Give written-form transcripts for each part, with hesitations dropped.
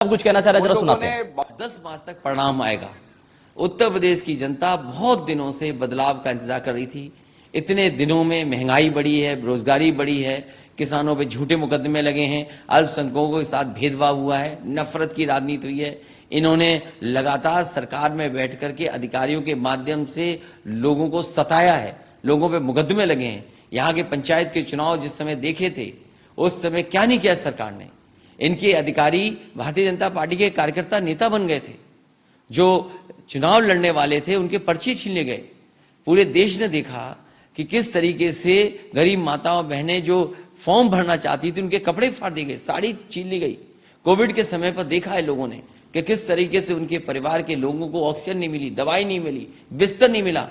कुछ कहना चाह रहे हैं, जरा सुनाते हैं। 10 मार्च तक परिणाम आएगा। उत्तर प्रदेश की जनता बहुत दिनों से बदलाव का इंतजार कर रही थी। इतने दिनों में महंगाई बढ़ी है, बेरोजगारी बढ़ी है, किसानों पे झूठे मुकदमे लगे हैं, अल्पसंख्यकों के साथ भेदभाव हुआ है, नफरत की राजनीति हुई है। इन्होंने लगातार सरकार में बैठ करके अधिकारियों के माध्यम से लोगों को सताया है, लोगों पे मुकदमे लगे हैं। यहाँ के पंचायत के चुनाव जिस समय देखे थे, उस समय क्या नहीं किया सरकार ने। इनके अधिकारी भारतीय जनता पार्टी के कार्यकर्ता नेता बन गए थे, जो चुनाव लड़ने वाले थे उनके पर्चे छीनने गए। पूरे देश ने देखा कि किस तरीके से गरीब माताओं बहनें जो फॉर्म भरना चाहती थी उनके कपड़े फाड़ दिए गए, साड़ी छीन ली गई। कोविड के समय पर देखा है लोगों ने कि किस तरीके से उनके परिवार के लोगों को ऑक्सीजन नहीं मिली, दवाई नहीं मिली, बिस्तर नहीं मिला।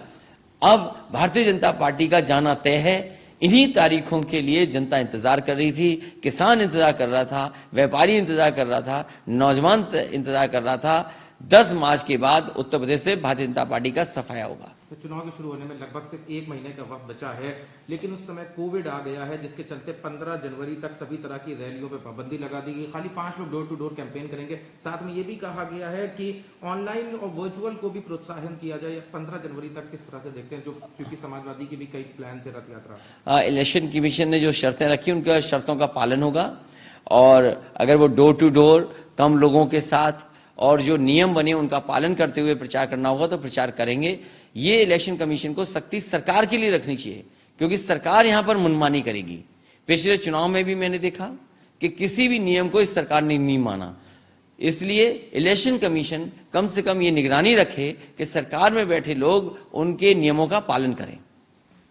अब भारतीय जनता पार्टी का जाना तय है। इन्हीं तारीखों के लिए जनता इंतजार कर रही थी, किसान इंतजार कर रहा था, व्यापारी इंतजार कर रहा था, नौजवान इंतजार कर रहा था। 10 मार्च के बाद उत्तर प्रदेश से भारतीय जनता पार्टी का सफाया होगा। तो चुनाव के शुरू होने में लगभग सिर्फ 1 महीने का वक्त बचा है, लेकिन उस समय कोविड आ गया है, जिसके चलते 15 जनवरी तक सभी तरह की रैलियों पर पाबंदी लगा दी गई। खाली 5 लोग डोर टू डोर कैंपेन करेंगे। साथ में ये भी कहा गया है कि ऑनलाइन और वर्चुअल को भी प्रोत्साहन किया जाए। 15 जनवरी तक किस तरह से देखते हैं, जो क्योंकि समाजवादी के भी कई प्लान थे रथ यात्रा। इलेक्शन कमीशन ने जो शर्तें रखी उनका शर्तों का पालन होगा, और अगर वो डोर टू डोर कम लोगों के साथ और जो नियम बने उनका पालन करते हुए प्रचार करना होगा तो प्रचार करेंगे। ये इलेक्शन कमीशन को सख्ती सरकार के लिए रखनी चाहिए, क्योंकि सरकार यहां पर मनमानी करेगी। पिछले चुनाव में भी मैंने देखा कि किसी भी नियम को इस सरकार ने नहीं माना। इसलिए इलेक्शन कमीशन कम से कम ये निगरानी रखे कि सरकार में बैठे लोग उनके नियमों का पालन करें।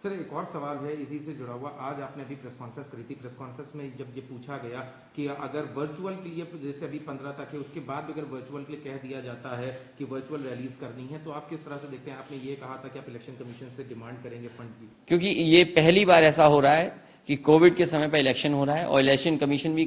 सर, एक और सवाल है इसी से जुड़ा हुआ। आज आपने अभी प्रेस कॉन्फ्रेंस करी थी। प्रेस कॉन्फ्रेंस में जब ये पूछा गया कि अगर वर्चुअल के लिए, जैसे अभी 15 तक है, उसके बाद भी अगर वर्चुअल के लिए कह दिया जाता है कि वर्चुअल रैलीज करनी है, तो आप किस तरह से देखते हैं? आपने ये कहा था कि आप इलेक्शन कमीशन से डिमांड करेंगे फंड की, क्योंकि ये पहली बार ऐसा हो रहा है कि कोविड के समय पर इलेक्शन हो रहा है, और इलेक्शन कमीशन भी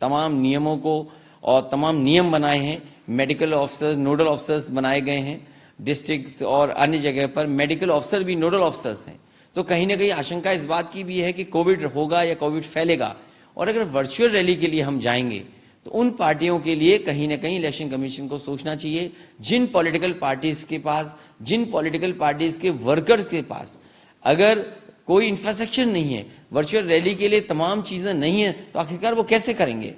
तमाम नियमों को और तमाम नियम बनाए हैं। मेडिकल ऑफिसर्स, नोडल ऑफिसर्स बनाए गए हैं। डिस्ट्रिक्ट और अन्य जगह पर मेडिकल ऑफिसर भी नोडल ऑफिसर्स हैं। तो कहीं ना कहीं आशंका इस बात की भी है कि कोविड होगा या कोविड फैलेगा, और अगर वर्चुअल रैली के लिए हम जाएंगे तो उन पार्टियों के लिए कहीं ना कहीं इलेक्शन कमीशन को सोचना चाहिए। जिन पॉलिटिकल पार्टीज के पास, जिन पॉलिटिकल पार्टीज के वर्कर्स के पास अगर कोई इंफ्रास्ट्रक्चर नहीं है, वर्चुअल रैली के लिए तमाम चीजें नहीं है, तो आखिरकार वो कैसे करेंगे?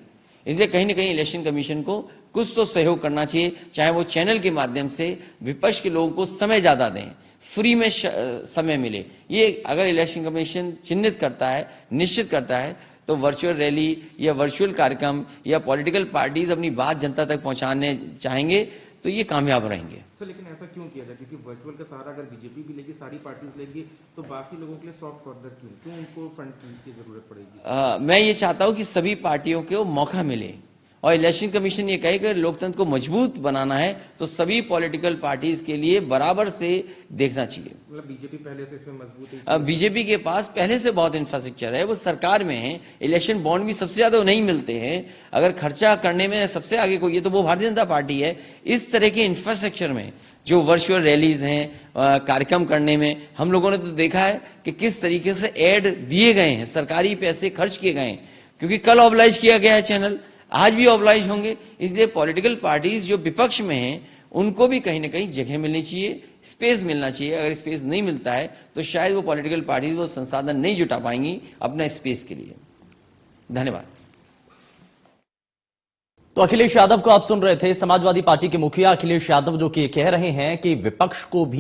इसलिए कहीं ना कहीं इलेक्शन कमीशन को कुछ तो सहयोग करना चाहिए, चाहे वो चैनल के माध्यम से विपक्ष के लोगों को समय ज्यादा दें, फ्री में समय मिले। ये अगर इलेक्शन कमीशन चिन्हित करता है, निश्चित करता है, तो वर्चुअल रैली या वर्चुअल कार्यक्रम या पॉलिटिकल पार्टीज अपनी बात जनता तक पहुंचाने चाहेंगे तो ये कामयाब रहेंगे। सर, लेकिन ऐसा क्यों किया जाए? क्योंकि वर्चुअल का सहारा अगर बीजेपी भी लेगी, सारी पार्टीज लेगी, तो बाकी लोगों के लिए सॉफ्ट कॉर्नर क्यों उनको फंड की जरूरत पड़ेगी? मैं ये चाहता हूं कि सभी पार्टियों को मौका मिले, और इलेक्शन कमीशन ये कहे कि लोकतंत्र को मजबूत बनाना है तो सभी पॉलिटिकल पार्टीज के लिए बराबर से देखना चाहिए। मतलब बीजेपी पहले से इसमें मजबूत है? बीजेपी के पास पहले से बहुत इंफ्रास्ट्रक्चर है, वो सरकार में है। इलेक्शन बॉन्ड भी सबसे ज्यादा नहीं मिलते हैं। अगर खर्चा करने में सबसे आगे कोई है तो वो भारतीय जनता पार्टी है। इस तरह के इंफ्रास्ट्रक्चर में जो वर्चुअल रैलीज हैं, कार्यक्रम करने में हम लोगों ने तो देखा है कि किस तरीके से एड दिए गए हैं, सरकारी पैसे खर्च किए गए हैं। क्योंकि कल ऑबलाइज किया गया है चैनल, आज भी ऑबलाइज होंगे। इसलिए पॉलिटिकल पार्टीज जो विपक्ष में हैं उनको भी कहीं ना कहीं जगह मिलनी चाहिए, स्पेस मिलना चाहिए। अगर स्पेस नहीं मिलता है तो शायद वो पॉलिटिकल पार्टीज वो संसाधन नहीं जुटा पाएंगी अपना स्पेस के लिए। धन्यवाद। तो अखिलेश यादव को आप सुन रहे थे, समाजवादी पार्टी के मुखिया अखिलेश यादव, जो कि कह रहे हैं कि विपक्ष को भी